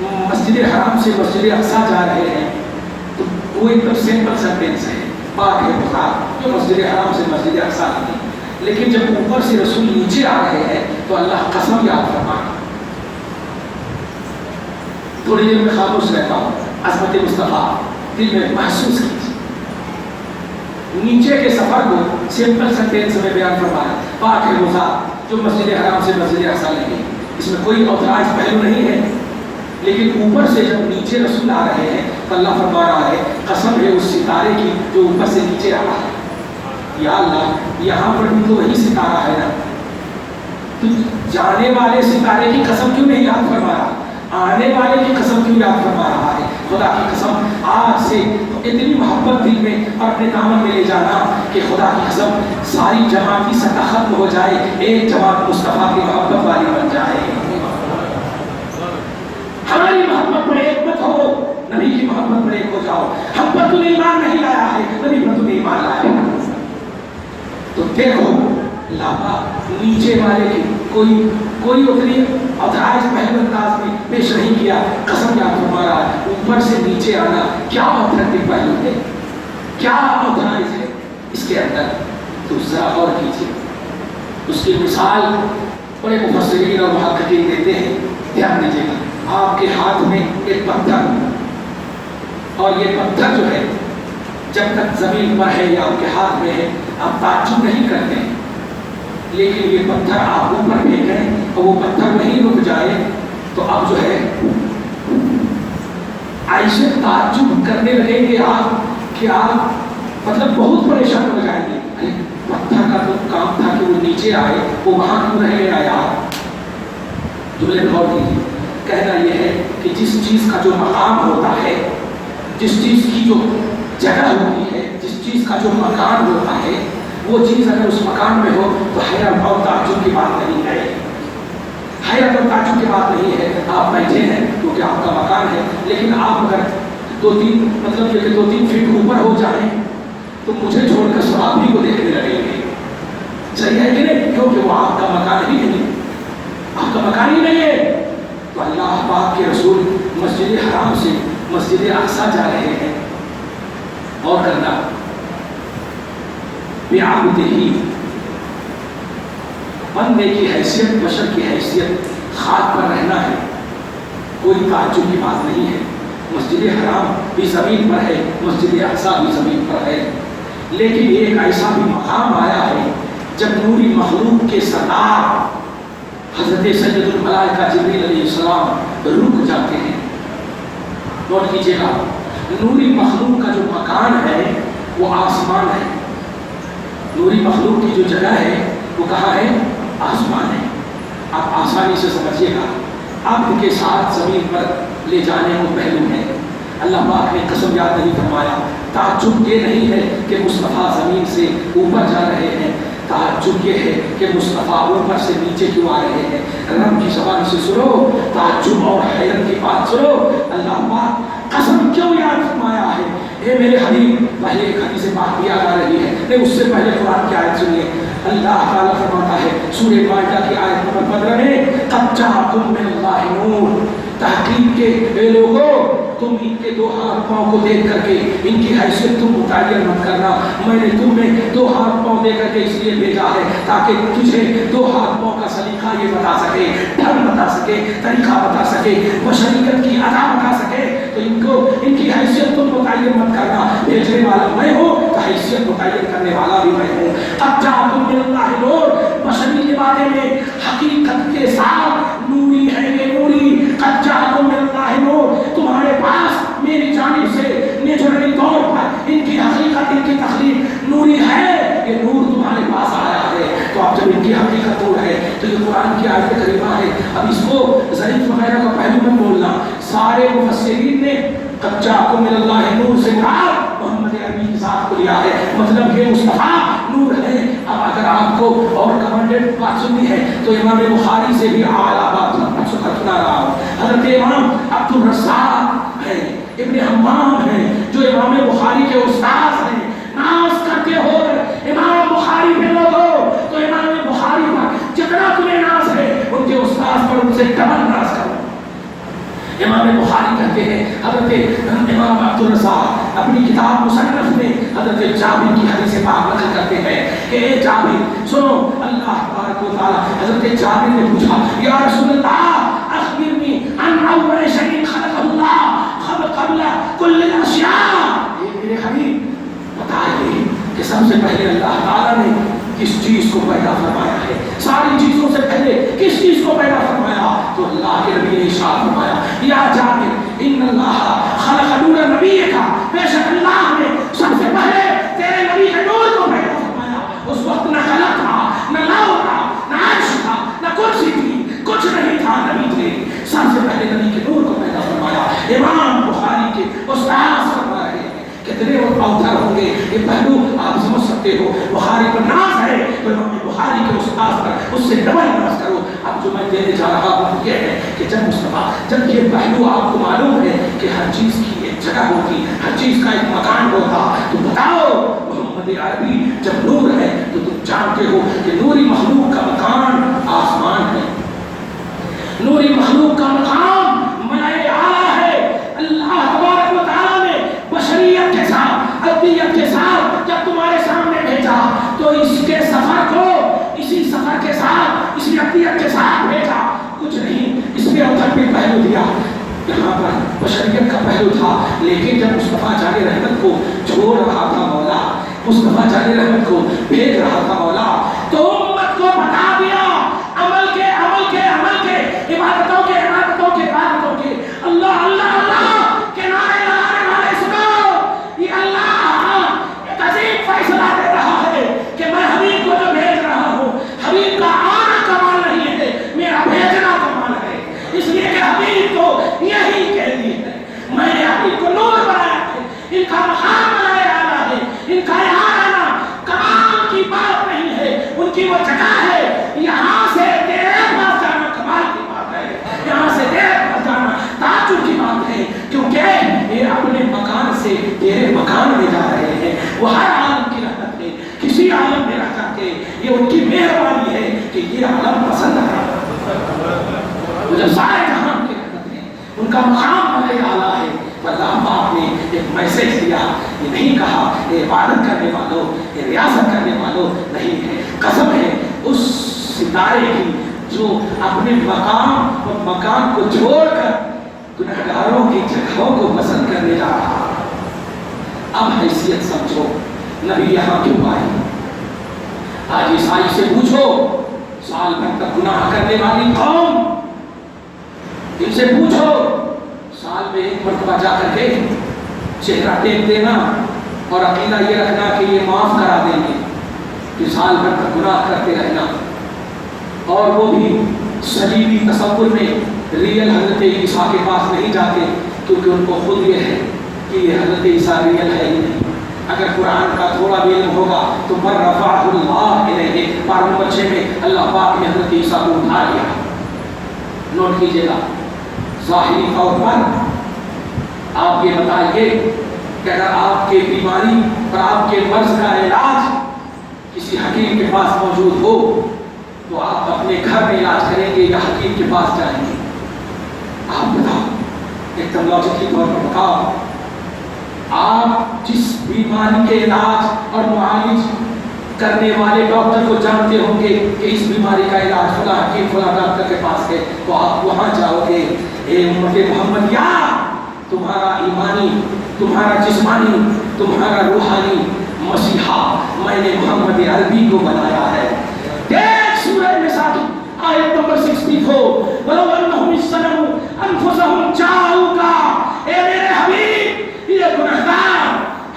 मस्जिद हराम से मस्जिद अक्सा जा रहे हैं तो वो एकदम सिंपल सेंटेंस है, पाक है बुखार, जो मस्जिद हराम से मस्जिद अक्सा आती। लेकिन जब ऊपर से रसूल नीचे आ रहे हैं तो अल्लाह कसम याद फरमाए। थोड़ी देर में खामोश रहता हूँ, अज़मत मुस्तफ़ा दिल में महसूस कीजिए। नीचे के सफर को सिंपल सेंटेंस में बयान फरमाया, पाक है बुखार, जो मस्जिद हराम से मस्जिद अक्सा लगी। इसमें कोई औतराज पहलू नहीं है। लेकिन ऊपर से जब नीचे रसूल आ रहे हैं तो अल्लाह फरमा रहा है, कसम है उस सितारे की जो ऊपर से नीचे आ रहा है। या अल्लाह, यहाँ पर भी तो वही सितारा है ना, तो जाने वाले सितारे की कसम क्यों नहीं याद फरमा रहा, आने वाले की कसम क्यों याद फरमा रहा है? खुदा की कसम, आज से इतनी मोहब्बत दिल में और अपने दामन में ले जाना कि खुदा की कसम सारी जमात की सतह खत्म हो जाए, एक जमात मुस्तफ़ा की मोहब्बत वाली बन जाए। हमारी मोहब्बत में एक मत हो, नबी की मोहब्बत में एक हो जाओ। हम पर तूने ईमान नहीं लाया है, नबी पर तूने ईमान लाया है। तो देखो लाभा नीचे वाले की कोई उतनी अवधाज पहले अंदाज में पेश नहीं किया, कसम याद फरमा रहा है। ऊपर से नीचे आना क्या ऑथेंटिक पहलू है, क्या अवधाज है इसके अंदर, तो जरा और कीजिए। उसकी मिसाल बड़े मुफस्सिरीन और मुहक्किकीन देते हैं, ध्यान दीजिएगा। आपके हाथ में एक पत्थर, और ये पत्थर जो है जब तक जमीन पर है या आपके हाथ में है आप ताज्जुब नहीं करते हैं, लेकिन ये पत्थर आप ऊपर फेंक रहे हैं और वो पत्थर नहीं रुक जाए तो आप जो है ऐसे ताज्जुब करने लगेंगे आप कि आप मतलब बहुत परेशान हो जाएंगे। अरे पत्थर का तो काम था कि वो नीचे आए, वो वहां क्यों रह गया यार? जुमले गौर कीजिए। कहना यह है कि जिस चीज का जो मकाम होता है, जिस चीज की जो जगह होती है, जिस चीज का जो मकान होता है, वो चीज अगर उस मकान में हो तो हैरत और ताज्जुब की बात नहीं है। हैरत और ताज्जुब की बात नहीं है। आप बैठे हैं क्योंकि आपका मकान है, लेकिन आप अगर 2-3 फीट ऊपर हो जाए तो मुझे छोड़कर सब आप ही को देखने लगेंगे। सही है कि नहीं? क्योंकि वो आपका मकान ही नहीं, आपका मकान ही नहीं है। तो अल्लाह पाक के रसूल मस्जिद हराम से मस्जिद अक्सा जा रहे हैं, और करना बेआबुदही, बंदे की हैसियत, बशर की हैसियत खाक पर रहना है, कोई ताज्जुब की बात नहीं है। मस्जिद हराम भी ज़मीन पर है, मस्जिद अक्सा भी ज़मीन पर है, लेकिन एक ऐसा भी मकाम आया है जब नूरी मखलूक के सरदार हज़रत सैयदुल मलाइका जिब्रील अलैहिस्सलाम रुक जाते हैं। नोट कीजिएगा, नूरी मखलूक का जो मकान है वो आसमान है। नूरी मखलूक की जो जगह है वो कहाँ है? आसमान है। आप आसानी से समझिएगा, आपके साथ जमीन पर ले जाने को पहलू है। अल्लाह पाक ने कसम याद नहीं फरमाया। ताज्जुब ये नहीं है कि मुस्तफ़ा ज़मीन से ऊपर जा रहे हैं, ताज्जुब ये है कि मुस्तफ़ा ऊपर से नीचे क्यों आ रहे हैं। रब की ज़बान से सुनो, ताज्जुब और हैरत की बात सुनो। अल्लाह पाक कसम क्यों याद फरमाया है? ए मेरे हबीब, पहले एक हदीस पाक भी याद आ रही है, नहीं उससे पहले कुरान की आयत सुनिए। अल्लाह ताला फरमाता है सूरह माइदा की आयत नंबर 15 में, क़द जाअकुम मिनल्लाहि नूर, तहकीक के ए लोगों, तुम इनके दो हाथ पाँव को देख करके इनकी हैसियत तुम मुतय्यन मत करना। मैंने तुम्हें दो हाथ पाँव दे करके इसलिए भेजा है ताकि तुझे दो हाथ पाँव का सलीका ये बता सके, ढंग बता सके, तरीका बता सके, बशरियत की अदा बता सके। तो इनको इनकी हैसियत तुम मुतय्यन मत करना। भेजने वाला मैं हूँ तो हैसियत मुतय्यन करने वाला भी मैं हूँ। क़द जाअकुम मिनल्लाहि नूर, बशरी के बारे में हकीकत के साथ नूरी है ये नूरी। क़द जाअकुम मिनल्लाहि नूर, तुम्हारे पास मेरी जानिब से नेचुरली तौर पर इनकी हकीकत, इनकी तखलीक नूरी है, ये नूर तुम्हारे पास आया है। तो आप जब इनकी हकीकत नूर है तो ये कुरान की आयत करीमा है। अब इसको ज़रीफ वगैरह का पहलू में बोलना, सारे मुफस्सिरीन ने क़द जाअकुम मिनल्लाहि नूर से मोहम्मद अरबी के साथ को लिया है, मतलब ये मुस्तफ़ा नूर है। अब अगर आपको और कमांडेड बात सुननी है तो इमाम बुखारी से भी आला बात सुना रहा हूँ। हज़रत इमाम अब्दुल रज़्ज़ाक़ है, इब्न हम्माम है, जो इमाम बुखारी के उस्ताद हैं। नाज करते हो इमाम बुखारी पे लोगो, तो इमाम बुखारी पर जितना तुम्हें नाज है उनके उस्ताद पर, उनसे سے ڈبل راز کرو. امام بخاری کہتے ہیں حضرت امام عبدالرزاق اپنی کتاب مصنف میں حضرت جابر کی حدیث پاک نقل کرتے ہیں کہ اے جابر سنو, اللہ تبارک و تعالی حضرت جابر نے پوچھا یا رسول اللہ اخبرنی عن اول شیء خلق اللہ قبل کل الاشیاء, میرے حبیب بتائیے کہ سب سے پہلے اللہ تعالی نے کس چیز کو پیدا فرمایا ہے, ساری چیزوں سے پہلے کس چیز کو پیدا فرمایا؟ تو اللہ کے نبی نے ارشاد فرمایا یا جابر ان اللہ خلق نور نبی کا, بے شک اللہ نے سب سے پہلے تیرے نبی کے نور کو پیدا فرمایا. اس وقت نہ قلم تھا, نہ لوح تھا, نہ عرش تھا, نہ کرسی تھی, کچھ نہیں تھا, نبی تھے. سب سے پہلے نبی کے نور کو پیدا فرمایا. امام بخاری کے استاد فرما رہے ہیں کتنے اوتار ہوں گے, یہ پہلو آپ سمجھ سکتے ہو. بخاری پر ناز ہے تو امام بخاری کے استاد پر اس سے ڈبل ناز کرو. اب جو میں دینے جا رہا ہوں یہ ہے کہ جب یہ پہلو آپ کو معلوم ہے کہ ہر چیز کی ایک جگہ ہوتی, ہر چیز کا ایک مکان ہوتا, تو بتاؤ محمد عربی جب نور ہے تو تم جانتے ہو کہ نوری مخلوق کا مکان آسمان ہے, نوری مخلوق کا مقام ملائے اعلیٰ ہے. اللہ تبارک و تعالیٰ نے بشریت کے ساتھ ابدیت کے ساتھ جب تمہارے سامنے بھیجا تو اس کے سفر کو اسی سفر کے ساتھ اسی ابدیت کے ساتھ بھیجا. کچھ نہیں, اس میں اوتر بھی پہلو دیا, یہاں پر بشریت کا پہلو تھا. لیکن جب مصطفیٰ جان رحمت کو چھوڑ رہا تھا مولا, مصطفیٰ جان رحمت کو بھیج رہا تھا مولا, تو امت کو بتا دیا عمل کے عبادتوں کے اللہ اللہ اللہ کے نعرے لگانے والے سنو, یہ اللہ ایک عظیم فیصلہ دے رہا ہے کہ میں حبیب کو جو بھیج رہا ہوں, حبیب کا آنا کمال نہیں ہے, میرا بھیجنا کمال ہے. اس لیے کہ حبیب کو یہی کہتی ہے میں نے حبیب کو نور بنایا ہے, ان کا مقام بنایا آنا ہے, ان کا یہاں آنا کمال کی بات نہیں ہے, ان کی وہ جگہ ہے. یہاں سے تیرے پاس جانا کمال کی بات ہے, یہاں سے تیرے پاس جانا تعجب کی بات ہے, کیونکہ یہ اپنے مکان سے تیرے مکان میں جا رہے ہیں. وہ ہر عالم کی رحمت ہے, کسی عالم میں رہ کر کے یہ ان کی مہربانی ہے کہ یہ عالم پسند ہے. وہ جب سارے جہان کی رحمت ہے, ان کا مقام بڑے اعلیٰ ہے. اللہ پاک نے ایک میسج دیا, یہ نہیں کہا یہ عبادت کرنے والوں, یہ ریاضت کرنے والوں نہیں ہے. قسم ہے اس ستارے کی جو اپنے مقام اور مکان کو چھوڑ کر گنہگاروں کی جگہوں کو پسند کرنے جا رہا. اب حیثیت سمجھو, نبی یہاں کیوں آئے؟ آج عیسائی سے پوچھو, سال بھر تک گناہ کرنے والی قوم, ان سے پوچھو سال میں ایک مرتبہ جا کر کے چہرہ دیکھ دینا اور عقیدہ یہ رکھنا کہ یہ معاف کرا دیں گے, کہ سال بھر تک گناہ کرتے رہنا. اور وہ بھی صلیبی تصور میں ریئل حضرت عیسیٰ کے پاس نہیں جاتے, کیونکہ ان کو خود یہ ہے کہ یہ حضرت عیسیٰ ریئل ہے ہی نہیں. اگر قرآن کا تھوڑا بھی علم ہوگا تو من رفعہ اللہ الیہ, 12 نمبر 6 میں اللہ پاک نے حضرت عیسیٰ کو اٹھا لیا. نوٹ کیجئے گا, ظاہری طور پر آپ یہ بتائیے کہ اگر آپ کے بیماری اور آپ کے مرض کا علاج کسی حکیم کے پاس موجود ہو تو آپ اپنے گھر میں علاج کریں گے یا حکیم کے پاس جائیں گے؟ آپ بتاؤ, ایک دم لاجیکلی طور پر بتاؤ. آپ جس بیماری کے علاج اور معالج کرنے والے ڈاکٹر کو جانتے ہوں گے کہ اس بیماری کا علاج فلاں حکیم فلاں ڈاکٹر کے پاس ہے, تو آپ وہاں جاؤ گے. اے امت محمدیہ, تمہارا ایمانی, تمہارا جسمانی, تمہارا روحانی مسیحا میں نے محمد عربی کو بنایا ہے. دیکھ سورہ نساء آیت نمبر 64, وَلَوْ أَنَّهُمْ اِسْتَنَمُوا أَنفُسَهُمْ جَاءُوكَ, اے میرے حبیب یہ گنہگار,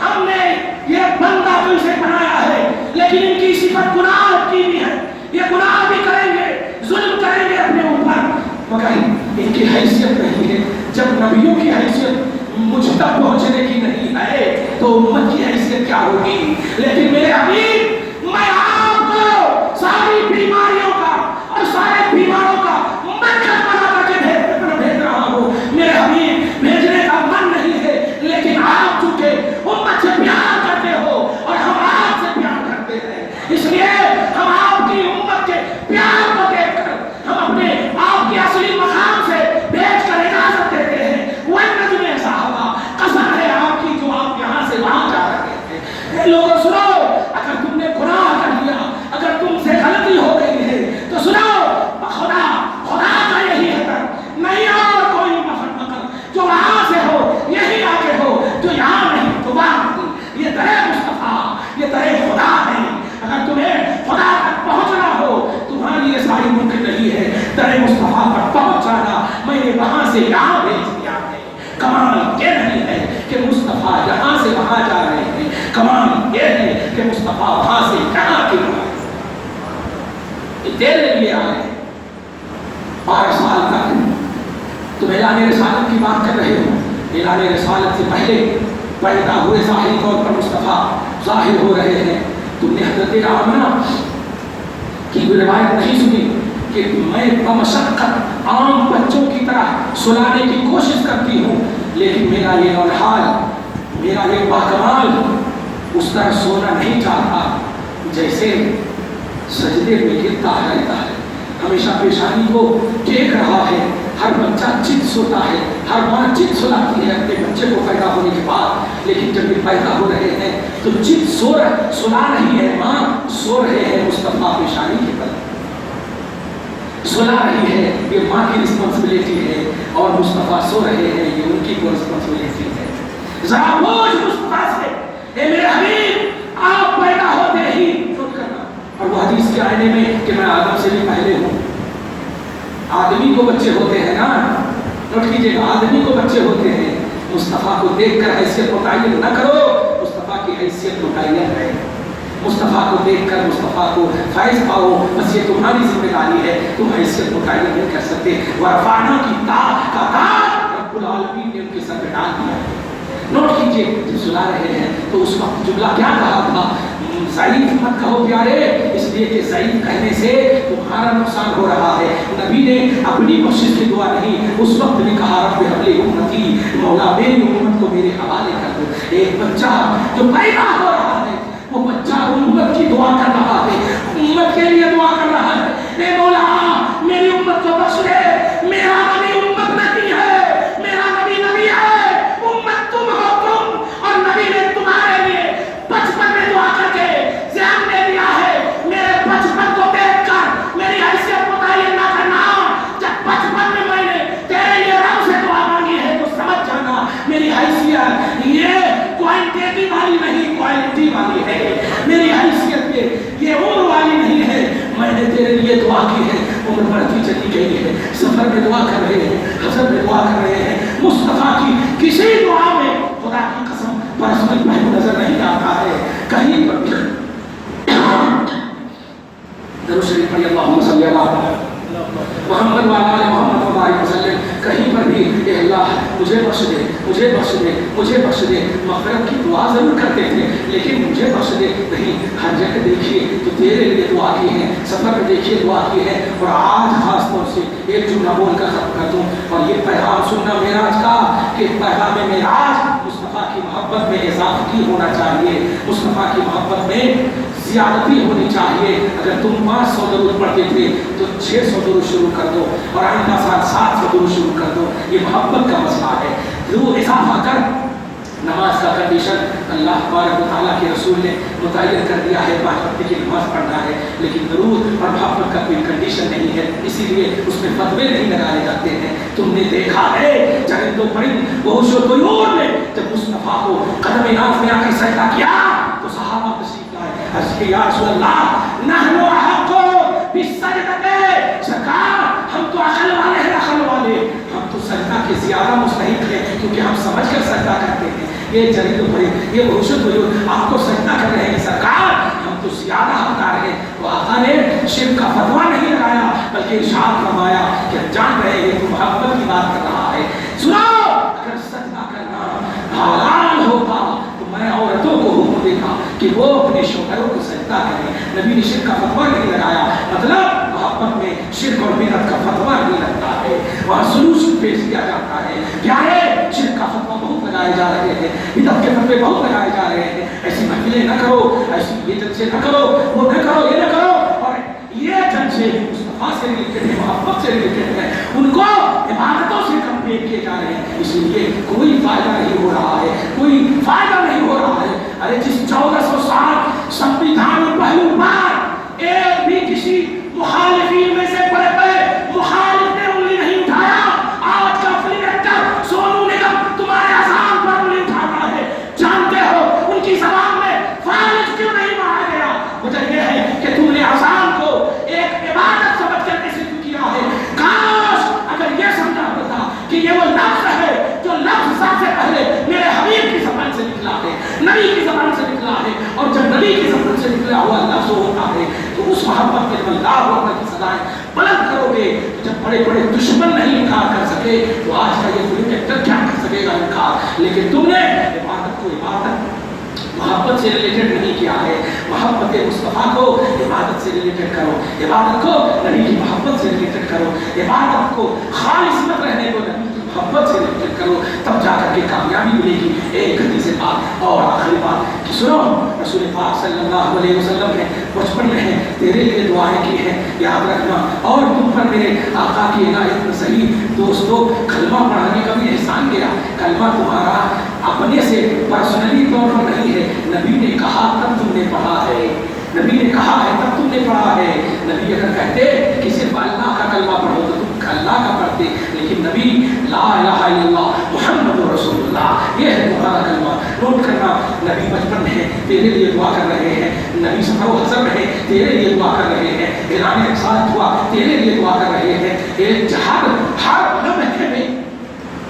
ہم نے یہ بندہ تم سے بنایا ہے لیکن ان کی صفت گناہ کی بھی ہے, یہ گناہ بھی کریں گے, ظلم کریں گے اپنے اوپر, مگر ان کی حیثیت نہیں ہے. جب نبیوں کی حیثیت مجھ تک پہنچنے کی نہیں ہے تو امت کی حیثیت کیا ہوگی؟ لیکن میرے حبیب میں آپ کو ساری بیماریوں کا اور سارے بیماروں کا مرکز بنا کر کے بھیج رہا ہوں. میرے حبیب بھیجنے کا من نہیں ہے, لیکن آپ چونکہ امت سے پیار کرتے ہو اور ہم آپ سے پیار کرتے ہیں, اس لیے ہم آپ کی امت کے پیار کو دیکھ کر ہم اپنے آپ کی اصلی से यहाँ भेज दिया है। कमाल ये नहीं है कि मुस्तफा यहाँ से वहाँ जा रहे हैं, कमाल ये है कि मुस्तफा वहाँ से यहाँ क्यों आए। ये तेरे लिए आए 12 साल तक तुम एलान रिसालत की बात कर रहे हो। एलान रिसालत से पहले पैदा हुए ज़ाहिर तौर पर मुस्तफा ज़ाहिर हो रहे हैं। तुमने हज़रत आमना की रिवायत नहीं सुनी कि मैं बमशक्कत आम बच्चों की तरह सुलाने की कोशिश करती हूँ, लेकिन मेरा ये नौहाल, मेरा ये बाकमाल उस तरह सोना नहीं चाहता जैसे सजदे में गिरता रहता है, हमेशा पेशानी को टेक रहा है। हर बच्चा चित सोता है, हर माँ चित सुलाती है अपने बच्चे को पैदा होने के बाद, लेकिन जब ये पैदा हो रहे हैं तो चित सुला रही है माँ, सो रहे हैं मुस्तफा पेशानी के बल, सुला रही है, ये माँ की रिस्पॉन्सिबिलिटी है, और मुस्तफा सो रहे हैं, ये उनकी को रिस्पॉन्सिबिलिटी है। जरा बोझ मुस्तफा से, ए मेरे हबीब आप पैदा होते ही नोट करना, और वो हदीस के आईने में कि मैं आदम से भी पहले हूँ। आदमी को बच्चे होते हैं ना, नोट कीजिएगा, आदमी को बच्चे होते हैं। मुस्तफा को देखकर हैसियत मुतय्यन न करो, मुस्तफा की हैसियत मुतय्यन है। मुस्तफा को देखकर मुस्तफा को फैज़ पाओ, बस ये तुम्हारी जिम्मेदारी है, तुम हैसियत मुतय्यन नहीं कर सकते। वरफाना की ताक़त रब्बुल आलमीन ने उनके सर पे डाल दिया है। नोट कीजिए, जब सुला रहे हैं तो उस वक्त जुमला क्या कहा था, ज़ईफ़ मत कहो प्यारे, इसलिए कि ज़ईफ़ कहने से तुम्हारा नुकसान हो रहा है। नबी ने अपनी बख्शिश की दुआ नहीं, उस वक्त भी कहा रब्बि हबली उम्मती, मौला मेरी उम्मत को मेरे हवाले कर दो। एक बच्चा जो पैदा हो रहा है, वो बच्चा उम्मत की दुआ कर रहा है, उम्मत के लिए दुआ कर रहा है, ए मौला मेरी उम्मत को बख्श दे, मेरा नबी उम्मत नहीं है, मेरा नबी नबी है, उम्मत तुम हो तुम, और नबी ने तुम्हारे लिए बचपन में दुआ करके ज़हन दे दिया है। मेरे बचपन को देखकर मेरी हैसियत मुतय्यन ना करना, जब बचपन में मैंने तेरे लिए रब से दुआ मांगी है तो समझ जाना मेरी हैसियत ये क्वांटिटी वाली नहीं, क्वालिटी वाली है। मेरी हैसियत ये उम्र वाली नहीं है, मैंने तेरे लिए दुआ की है, उम्र बढ़ती चली गई है, सफर में दुआ कर रहे हैं, हसर में दुआ कर रहे हैं। मुस्तफा की किसी दुआ में खुदा की कसम परस्पर महबूब नजर नहीं आता है। कहीं पर दरूद शरीफ पढ़िए, अल्लाहुम्मा सल्ली अला मुहम्मद व अला मुहम्मद व बारिक वसल्लम। कहीं पर भी ए अल्लाह मुझे बख्श दे, मुझे बख्श दे, मुझे बख्श दे, मग़फ़िरत की दुआ ज़रूर करते थे, लेकिन मुझे बख्श दे नहीं। हर जगह देखिए तो तेरे लिए दुआ की है, सफ़र में देखिए दुआ की है, और आज खास तौर से एक जुमला बोलकर ख़त्म कर दूँ, और ये पैगाम सुनना मेराज का कि पैगाम मेराज मुस्तफ़ा की मोहब्बत में इज़ाफ़ती होना चाहिए, मुस्तफ़ा की मोहब्बत में ज़्यादती होनी चाहिए। अगर तुम 500 दरूद पढ़ते थे तो 600 दरूद शुरू कर दो, और आइंदा साल 700 दरूद शुरू कर दो। ये मोहब्बत का मसला है। दरूद इज़ाफ़ा कर, नमाज का कंडीशन अल्लाह तबारक व तआला के रसूल ने मुतय्यन कर दिया है, 5 वक्त की नमाज पढ़ना है, लेकिन दरूद और मोहब्बत का कोई कंडीशन नहीं है, इसीलिए उसमें फतवे नहीं लगाए जाते हैं। तुमने देखा है चरिंदों परिंद बहुशो तयूर ने जब मुस्तफ़ा को कदम नाज़ में आकर सजदा किया तो सहाबा तशरीफ़ लाए, अर्ज़ किया या रसूल अल्लाह नहनु अहक़्क़ु बिस्सजदति, सरकार हम तो अक़ल वाले हैं, अक़ल वाले, हम तो सजदा के ज़्यादा मुस्तहिक़ हैं, क्योंकि हम समझ कर सजदा करते हैं। ये चरिंदों परिंद, ये बहुशो तयूर आपको सजदा कर रहे हैं सरकार, हम तो ज़्यादा हक़दार हैं। तो आका ने शिर्क का फतवा नहीं लगाया, बल्कि इरशाद फरमाया कि जान रहे हैं कि मोहब्बत की बात कर रहा है। सुनो, अगर सजदा करना हलाल होता तो मैं औरतों को हुक्म देता कि वो अपने शौहरों को सजदा करें। नबी ने शिर्क का फतवा नहीं लगाया, मतलब मोहब्बत में शिर्क और बिदअत का फतवा नहीं लगता है, वहाँ सलूशन पेश किया जाता है। क्या है, शिर्क का फतवा बहुत लगाए जा रहे हैं, बिदअत के फतवे बहुत लगाए जा रहे हैं, ऐसी महफिलें न करो, ऐसी ये जलसे न करो, वो न करो, ये न करो, और ये जलसे मुस्तफा से रिलेटेड है, मोहब्बत से रिलेटेड है, उनको इबादतों से कंपेयर किए जा रहे हैं, इसलिए कोई फायदा नहीं हो रहा है, कोई फायदा नहीं हो रहा है। अरे जिस 1400 साल संविधान में पहली बार एक भी किसी मुखालिफीन में से बड़े बड़े मुखालिफ ने उंगली नहीं उठाया, आज का फिल्म एक्टर सोनू निगम तुम्हारे अज़ान पर उंगली उठाता है, जानते हो उनकी ज़बान में फालिज क्यों नहीं मारा गया? वजह यह है कि तुमने अज़ान को एक इबादत समझ कर सिद्ध किया है। काश अगर यह समझा होता कि ये उस मोहब्बत के अल्लाह अकबर की सदाएं बुलंद करोगे। जब बड़े बड़े दुश्मन नहीं इनकार कर सके तो आज का ये प्रोजेक्टर क्या कर सकेगा इनकार। लेकिन तुमने इबादत को इबादत मोहब्बत से रिलेटेड नहीं किया है। मोहब्बत मुस्तफ़ा को इबादत से रिलेटेड करो, इबादत को नबी की मोहब्बत से रिलेटेड करो, इबादत को खालिस मत रहने को नबी की मोहब्बत से रिलेटेड करो, तब जाकर के कामयाबी मिलेगी। एक गति से बात और आखिरी बात कि सुनो, रसूल पाक सल्लल्लाहु अलैहि वसल्लम ने बचपन में तेरे लिए दुआएं की हैं, याद रखना। और तुम पर मेरे आका की इनायत में सही दोस्तों कलमा पढ़ाने का भी एहसान किया। कलमा तुम्हारा अपने से पर्सनली तौर पर नहीं है, नबी ने कहा तब तुमने पढ़ा है, नबी ने कहा है तब तुमने पढ़ा है। नबी अगर कहते कि सिर्फ अल्लाह का कलमा पढ़ो तो तुम अल्लाह का पढ़ते, लेकिन नबी ला इलाहा इल्लल्लाह मुहम्मदुर रसूलुल्लाह ये है तुम्हारा कलमा। नोट करना, नबी बचपन में तेरे लिए दुआ कर रहे हैं, नबी सफर हज़र में तेरे लिए दुआ कर रहे हैं, ऐलान रिसालत हुआ तेरे लिए दुआ कर रहे हैं, एक जहाद हर लम्हे में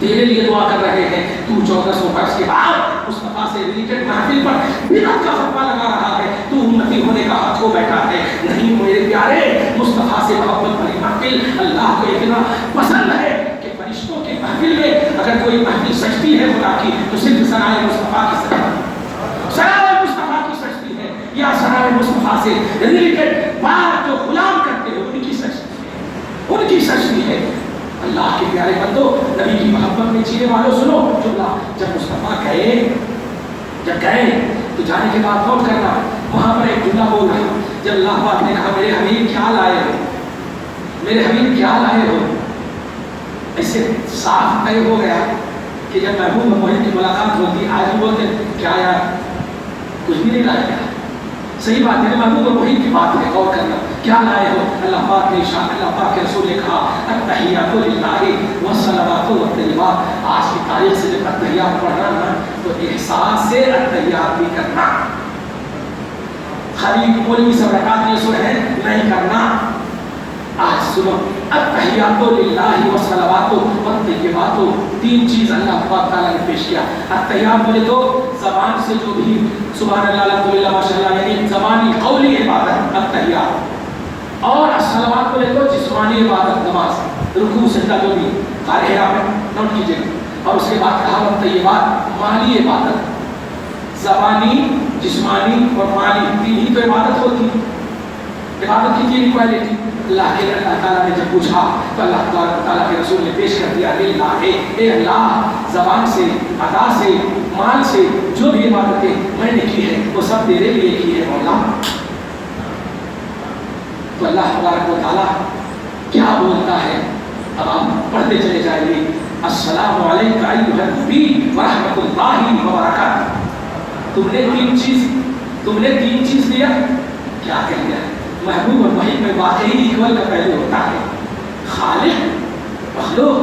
तेरे लिए दुआ कर रहे हैं। तू 1400 वर्ष के बाद मुस्तफा से रिलेटेड महफिल पर बिदअत का फतवा लगा रहा है, तू उम्मती होने का हक खो बैठा है। नहीं मेरे प्यारे, मुस्तफा से मोहब्बत भरी महफिल अल्लाह को इतना पसंद है कि फरिश्तों की महफिल में अगर कोई महफिल सजती है खुदा की तो सिर्फ सनाए मुस्तफा की सनाए मुस्तफा की सजती है, या सनाए मुस्तफा से रिलेटेड बात जो गुलाम करते हो उनकी सजती है, उनकी सजती है। अल्लाह के प्यारे बंदो, नबी की मोहब्बत में जीने वालों सुनो जुमला, जब मुस्तफा गए तो जाने के बाद नोट करना, वहां पर एक जुमला बोल रहा हूं, जब अल्लाह पाक ने कहा मेरे हबीब क्या लाए हो, मेरे हबीब क्या लाए हो, ऐसे साफ तय हो गया कि जब महबूब मोहित की मुलाकात होती आज भी बोलते क्या यार कुछ भी नहीं लाया। सही बात है, महबूब मोहित की बात है, गौर करना क्या लाए हो। अल्लाह पाक ने इरशाद, अल्लाह पाक के रसूल ने कहा अत्तहियातु लिल्लाहि वस्सलावातु वत्तय्यिबात। आज की तारीख से जब अत्तहियात पढ़ना ना तो एहसास से अत्तहियात भी करना, खाली मौलवी सब रकात ये सुन है नहीं करना। आज सुनो, अत्तहियातु लिल्लाहि वस्सलावातु वत्तय्यिबात, तीन चीज अल्लाह पाक ताला ने पेश किया। अत्तहियात बोले तो ज़बान से जो भी सुभान अल्लाह अल्हम्दुलिल्लाह माशाअल्लाह यानी ज़बानी कौली इबादत अत्तहियात, और अस्सलावात बोले तो जिस्मानी इबादत नमाज रुकू सजदा जो भी कार्य है आप नोट कीजिएगा। और उसके बाद कहा वत्तय्यिबात माली इबादत, ज़बानी जिस्मानी और माली तीन ही तो इबादत होती है। इबादत की तीन क्वालिटी अल्लाह ताला ने जब पूछा तो अल्लाह ताला के रसूल ने पेश कर दिया ए अल्लाह, ज़बान से अदा से माल से जो भी इबादतें मैंने की है वो सब तेरे लिए की है मौला। तो अल्लाह तबारक व तआला क्या बोलता है, अब आप पढ़ते चले जाएंगे। अस्सलामु अलैका अय्युहन नबी व रहमतुल्लाहि व बरकातहू। तुमने तीन चीज दिया, क्या कह दिया? महबूब और वही में वाकई इक्वल का पहलू होता है। खालिक मखलूक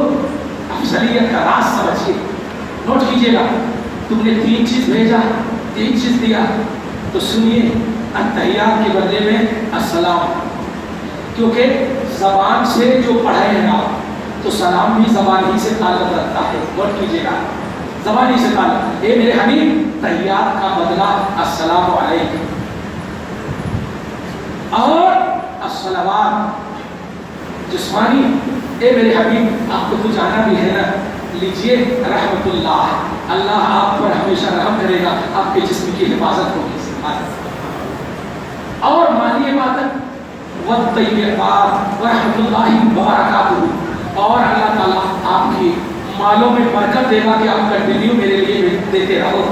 अफजलियत का राज समझिए, नोट कीजिएगा। तुमने तीन चीज भेजा, तीन चीज दिया, तो सुनिए अत्तहियात के बदले में अस्सलाम, क्योंकि जबान से जो पढ़े हैं आप तो सलाम भी जबान ही से ताल्लुक रखता है। नोट कीजिएगा, जबान ही से ताल्लुक। ए मेरे हबीब, तहियात का बदला अस्सलामु अलैकुम, और अस्सलावात जिस्मानी। ए मेरे हबीब, आपको तो जाना भी है ना, लीजिए रहमतुल्लाह, अल्लाह आप पर हमेशा रहम करेगा, आपके जिस्म की हिफाजत होगी। और माली इबादत वत्तय्यिबात व रहमतुल्लाहि व बरकातहू, और अल्लाह ताला आपकी मालों में बरकत देगा कि आप कंटिन्यू मेरे लिए देते रहो।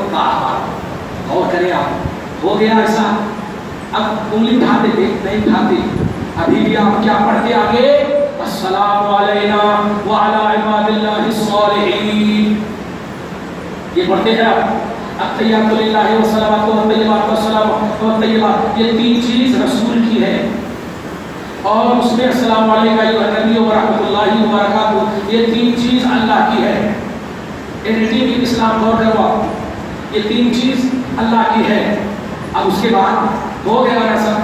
और करें आप, हो गया ऐसा। अब उंगली उठाते थे, नहीं उठाते, अभी भी आप क्या पढ़ते आगे, अस्सलामु अलैना व अला इबादिल्लाहि स्सालिहीन, ये पढ़ते हैं आप। अत्तहियातु लिल्लाहि व सलावातु व तय्यिबातु व सलामु व तय्यिबात, ये तीन चीज रसूल की है। और उसमें अस्सलामु अलैका अय्युहन नबी व रहमतुल्लाहि व बरकातहू, ये तीन चीज अल्लाह की है। एडिटिंग इन इस्लाम गौर करो, ये तीन चीज अल्लाह की है। अब उसके बाद हो गया ना, सब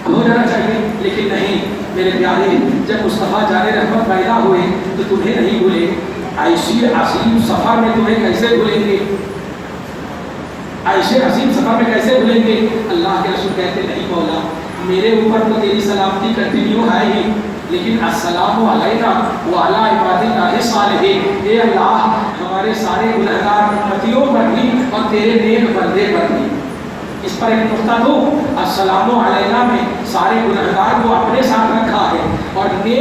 हो जाना चाहिए, लेकिन नहीं मेरे प्यारे, जब मुस्तफ़ा जाने रहमत पैदा हुए तो तुम्हें नहीं भूले। ऐसी असीम सफर में तुम्हें कैसे भूलेंगे, ऐसे असीम सफर में कैसे भूलेंगे? अल्लाह के रसूल कहते नहीं मौला, میرے اوپر تو تیری سلامتی کنٹینیو ہے ہی، لیکن السلام علینا وعلی عباد اللہ الصالحین، اے اللہ ہمارے سارے گنہگار امتیوں پر بھی اور تیرے نیک بندے پر بھی۔ اس پر ایک نقطہ دو، السلام علینا میں سارے گنہگار کو اپنے ساتھ رکھا ہے اور نیک